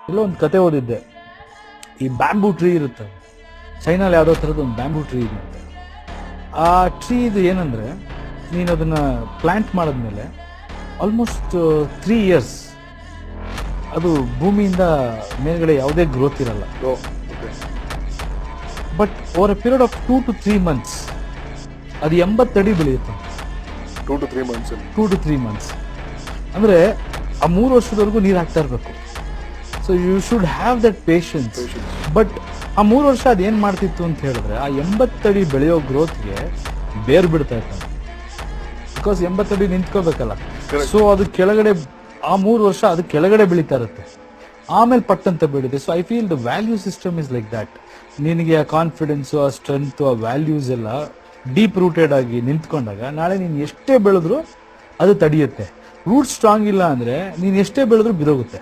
ಎಲ್ಲೋ ಒಂದು ಕತೆ ಓದಿದ್ದೆ, ಈ ಬ್ಯಾಂಬೂ ಟ್ರೀ ಇರುತ್ತೆ, ಚೈನಲ್ಲಿ ಯಾವುದೋ ಥರದ್ದು ಒಂದು ಬ್ಯಾಂಬೂ ಟ್ರೀ ಇದೆ. ಆ ಟ್ರೀದು ಏನಂದರೆ, ನೀನು ಅದನ್ನು ಪ್ಲ್ಯಾಂಟ್ ಮಾಡಿದ್ಮೇಲೆ ಆಲ್ಮೋಸ್ಟ್ 3 years ಅದು ಭೂಮಿಯಿಂದ ಮೇಲ್ಗಡೆ ಯಾವುದೇ ಗ್ರೋತ್ ಇರಲ್ಲ. But over A period of 2 to 3 months ಅದು 80 ಅಡಿ ಬೆಳೆಯುತ್ತೆ. 2 to 3 months. 2 to 3 months ಅಂದರೆ ಆ 3 ವರ್ಷದವರೆಗೂ ನೀರು ಹಾಕ್ತಾ ಇರಬೇಕು. So you should have that patience. But ಆ 3 ವರ್ಷ ಅದೇನು ಮಾಡ್ತಿತ್ತು ಅಂತ ಹೇಳಿದ್ರೆ, ಆ 80 ಅಡಿ ಬೆಳೆಯೋ ಗ್ರೋತ್ಗೆ ಬೇರು ಬಿಡ್ತಾ ಇತ್ತು. ಬಿಕಾಸ್ 80 ಅಡಿ ನಿಂತ್ಕೋಬೇಕಲ್ಲ. ಸೊ ಅದು ಕೆಳಗಡೆ ಆ 3 ವರ್ಷ ಅದು ಕೆಳಗಡೆ ಬೆಳೀತಾ ಇರುತ್ತೆ, ಆಮೇಲೆ ಪಟ್ಟಂತ ಬೆಳಿದೆ. So I feel the value system is like that. ನಿನಗೆ ಆ ಕಾನ್ಫಿಡೆನ್ಸು, ಆ ಸ್ಟ್ರೆಂತು, ಆ ವ್ಯಾಲ್ಯೂಸ್ ಎಲ್ಲ ಡೀಪ್ ರೂಟೆಡ್ ಆಗಿ ನಿಂತ್ಕೊಂಡಾಗ ನಾಳೆ ನೀನು ಎಷ್ಟೇ ಬೆಳೆದ್ರು ಅದು ತಡೆಯುತ್ತೆ. ರೂಟ್ ಸ್ಟ್ರಾಂಗ್ ಇಲ್ಲ ಅಂದರೆ ನೀನು ಎಷ್ಟೇ ಬೆಳೆದ್ರೂ ಬಿದೋಗುತ್ತೆ.